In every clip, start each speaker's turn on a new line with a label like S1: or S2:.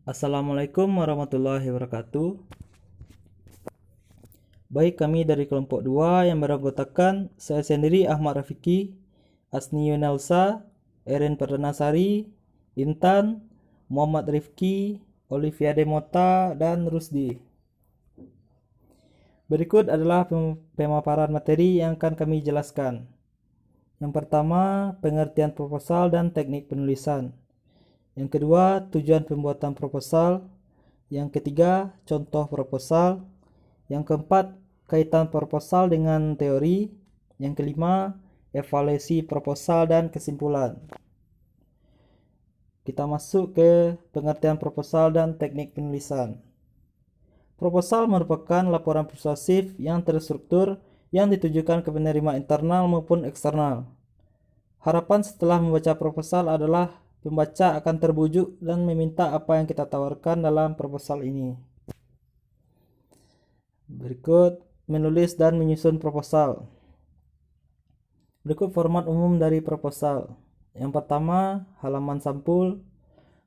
S1: Assalamualaikum warahmatullahi wabarakatuh. Baik, kami dari kelompok 2 yang beranggotakan saya sendiri Ahmad Rafiki, Asni Yunelsa, Erin Perdanasari, Intan, Muhammad Rifki, Olivia Demota, dan Rusdi. Berikut adalah pemaparan materi yang akan kami jelaskan. Yang pertama, pengertian proposal dan teknik penulisan. Yang kedua, tujuan pembuatan proposal. Yang ketiga, contoh proposal. Yang keempat, kaitan proposal dengan teori. Yang kelima, evaluasi proposal dan kesimpulan. Kita masuk ke pengertian proposal dan teknik penulisan. Proposal merupakan laporan persuasif yang terstruktur yang ditujukan ke penerima internal maupun eksternal. Harapan setelah membaca proposal adalah pembaca akan terbujuk dan meminta apa yang kita tawarkan dalam proposal ini. Berikut menulis dan menyusun proposal. Berikut format umum dari proposal. Yang pertama, halaman sampul.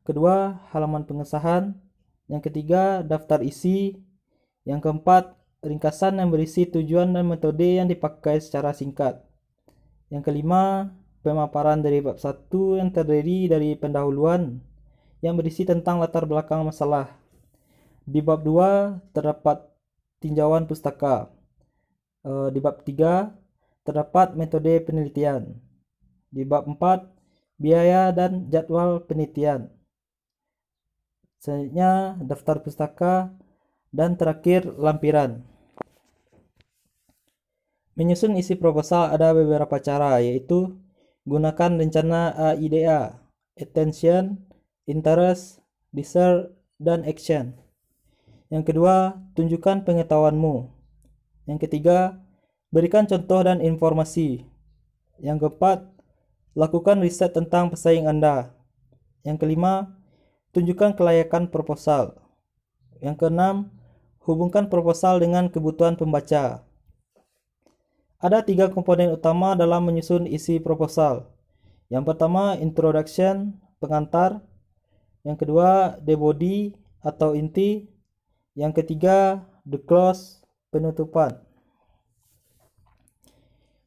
S1: Kedua, halaman pengesahan. Yang ketiga, daftar isi. Yang keempat, ringkasan yang berisi tujuan dan metode yang dipakai secara singkat. Yang kelima, pemaparan dari bab 1 yang terdiri dari pendahuluan yang berisi tentang latar belakang masalah. Di bab 2 terdapat tinjauan pustaka. Di bab 3 terdapat metode penelitian. Di bab 4 biaya dan jadwal penelitian. Selanjutnya daftar pustaka dan terakhir lampiran. Menyusun isi proposal ada beberapa cara, yaitu gunakan rencana AIDA, attention, interest, desire, dan action. Yang kedua, tunjukkan pengetahuanmu. Yang ketiga, berikan contoh dan informasi. Yang keempat, lakukan riset tentang pesaing Anda. Yang kelima, tunjukkan kelayakan proposal. Yang keenam, hubungkan proposal dengan kebutuhan pembaca. Ada 3 komponen utama dalam menyusun isi proposal. Yang pertama, introduction, pengantar. Yang kedua, the body atau inti. Yang ketiga, the close, penutupan.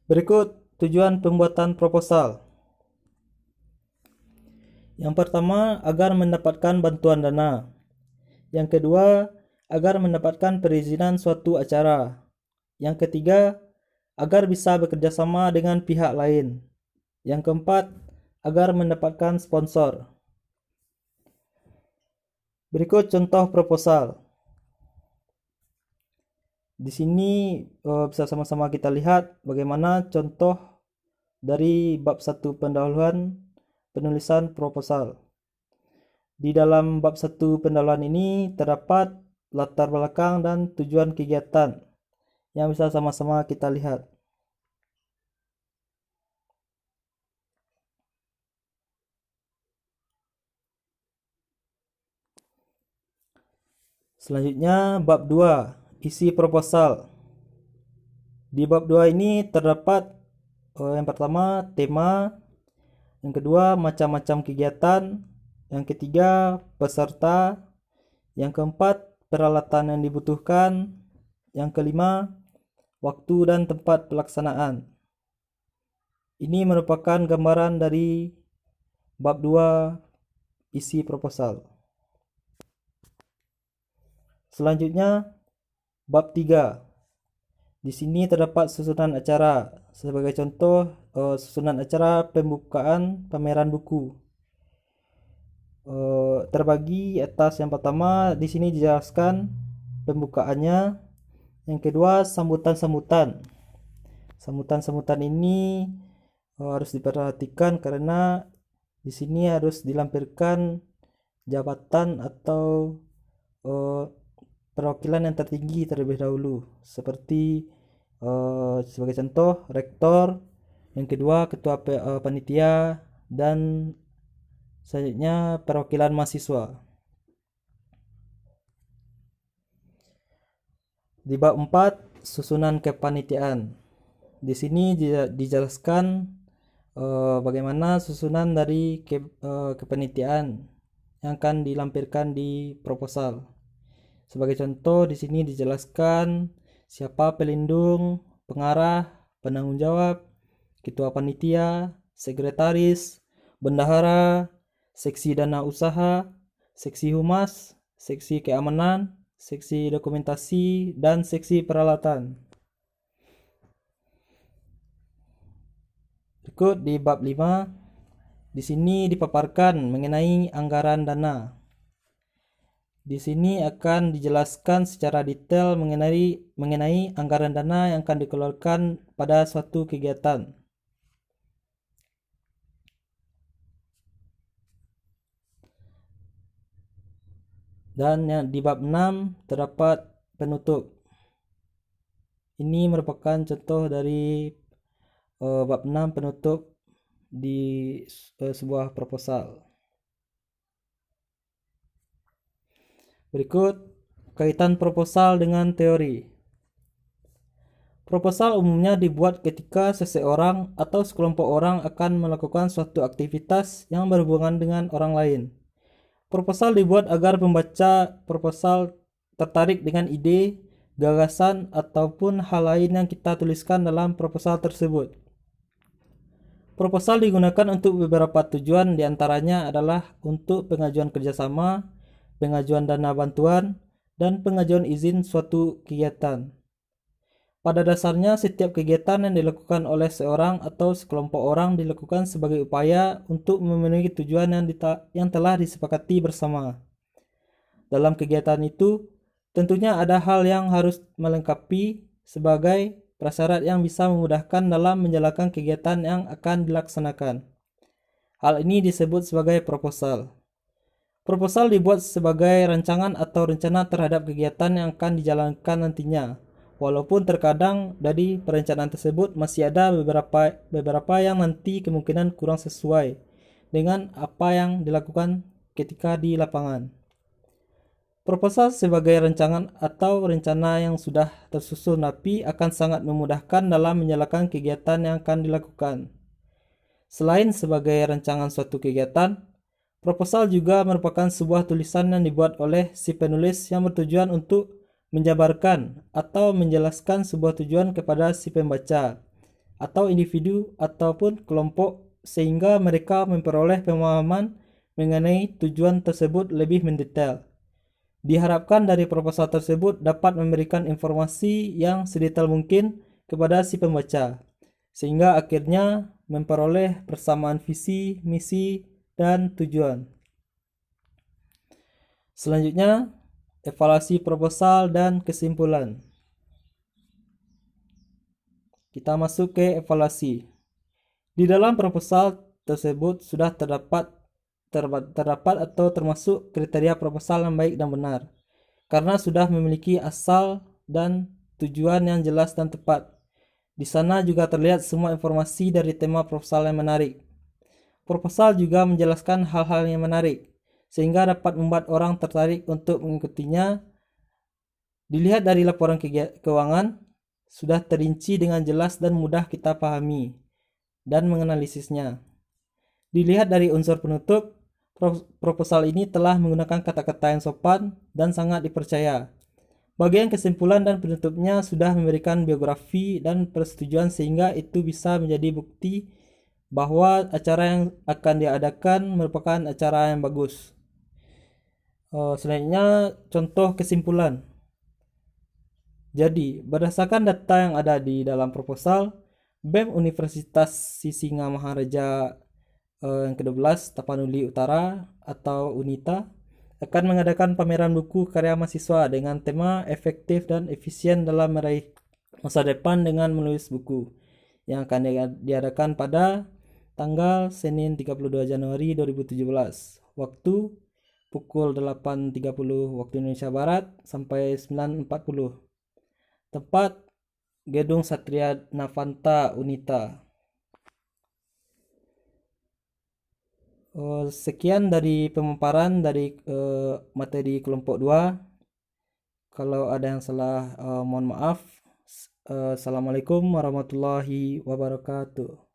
S1: Berikut tujuan pembuatan proposal. Yang pertama, agar mendapatkan bantuan dana. Yang kedua, agar mendapatkan perizinan suatu acara. Yang ketiga, agar bisa bekerja sama dengan pihak lain. Yang keempat, agar mendapatkan sponsor. Berikut contoh proposal. Di sini bisa sama-sama kita lihat bagaimana contoh dari bab 1 pendahuluan penulisan proposal. Di dalam bab 1 pendahuluan ini terdapat latar belakang dan tujuan kegiatan yang bisa sama-sama kita lihat. Selanjutnya bab 2, isi proposal. Di bab 2 ini terdapat yang pertama tema, yang kedua macam-macam kegiatan, yang ketiga peserta, yang keempat peralatan yang dibutuhkan, yang kelima waktu dan tempat pelaksanaan. Ini merupakan gambaran dari bab 2 isi proposal. Selanjutnya bab 3. Di sini terdapat susunan acara. Sebagai contoh, susunan acara pembukaan pameran buku. Terbagi atas yang pertama di sini dijelaskan pembukaannya. Yang kedua, sambutan-sambutan. Sambutan-sambutan ini harus diperhatikan karena di sini harus dilampirkan jabatan atau perwakilan yang tertinggi terlebih dahulu, seperti sebagai contoh rektor, yang kedua ketua panitia, dan selanjutnya perwakilan mahasiswa. Di bab 4, susunan kepanitiaan. Di sini dijelaskan bagaimana susunan dari kepanitiaan, yang akan dilampirkan di proposal. Sebagai contoh, di sini dijelaskan siapa pelindung, pengarah, penanggung jawab, ketua panitia, sekretaris, bendahara, seksi dana usaha, seksi humas, seksi keamanan, seksi dokumentasi, dan seksi peralatan. Berikut di bab 5, di sini dipaparkan mengenai anggaran dana. Di sini akan dijelaskan secara detail mengenai anggaran dana yang akan dikeluarkan pada suatu kegiatan. Dan yang di bab 6 terdapat penutup. Ini merupakan contoh dari bab 6 penutup di sebuah proposal. Berikut kaitan proposal dengan teori. Proposal umumnya dibuat ketika seseorang atau sekelompok orang akan melakukan suatu aktivitas yang berhubungan dengan orang lain. Proposal dibuat agar pembaca proposal tertarik dengan ide, gagasan, ataupun hal lain yang kita tuliskan dalam proposal tersebut. Proposal digunakan untuk beberapa tujuan, diantaranya adalah untuk pengajuan kerjasama, pengajuan dana bantuan, dan pengajuan izin suatu kegiatan. Pada dasarnya, setiap kegiatan yang dilakukan oleh seorang atau sekelompok orang dilakukan sebagai upaya untuk memenuhi tujuan yang telah disepakati bersama. Dalam kegiatan itu, tentunya ada hal yang harus melengkapi sebagai prasyarat yang bisa memudahkan dalam menjalankan kegiatan yang akan dilaksanakan. Hal ini disebut sebagai proposal. Proposal dibuat sebagai rancangan atau rencana terhadap kegiatan yang akan dijalankan nantinya. Walaupun terkadang dari perencanaan tersebut masih ada beberapa yang nanti kemungkinan kurang sesuai dengan apa yang dilakukan ketika di lapangan. Proposal sebagai rancangan atau rencana yang sudah tersusun rapi akan sangat memudahkan dalam menjalankan kegiatan yang akan dilakukan. Selain sebagai rancangan suatu kegiatan, proposal juga merupakan sebuah tulisan yang dibuat oleh si penulis yang bertujuan untuk menjabarkan atau menjelaskan sebuah tujuan kepada si pembaca atau individu ataupun kelompok sehingga mereka memperoleh pemahaman mengenai tujuan tersebut lebih mendetail. Diharapkan dari proposal tersebut dapat memberikan informasi yang sedetail mungkin kepada si pembaca, sehingga akhirnya memperoleh persamaan visi, misi, dan tujuan. Selanjutnya, evaluasi proposal dan kesimpulan. Kita masuk ke evaluasi. Di dalam proposal tersebut sudah terdapat atau termasuk kriteria proposal yang baik dan benar, karena sudah memiliki asal dan tujuan yang jelas dan tepat. Di sana juga terlihat semua informasi dari tema proposal yang menarik. Proposal juga menjelaskan hal-hal yang menarik, sehingga dapat membuat orang tertarik untuk mengikutinya. Dilihat dari laporan keuangan, sudah terinci dengan jelas dan mudah kita pahami dan menganalisisnya. Dilihat dari unsur penutup, proposal ini telah menggunakan kata-kata yang sopan dan sangat dipercaya. Bagian kesimpulan dan penutupnya sudah memberikan biografi dan persetujuan sehingga itu bisa menjadi bukti bahwa acara yang akan diadakan merupakan acara yang bagus. Selanjutnya, contoh kesimpulan. Jadi, berdasarkan data yang ada di dalam proposal, BEM Universitas Sisingamaraja yang ke-12 Tapanuli Utara atau UNITA akan mengadakan pameran buku karya mahasiswa dengan tema efektif dan efisien dalam meraih masa depan dengan menulis buku yang akan diadakan pada tanggal Senin 32 Januari 2017. Waktu pukul 8.30 waktu Indonesia Barat sampai 9.40. Tempat Gedung Satria Navanta UNITA. Sekian dari pemaparan dari materi kelompok 2. Kalau ada yang salah, mohon maaf. Assalamualaikum warahmatullahi wabarakatuh.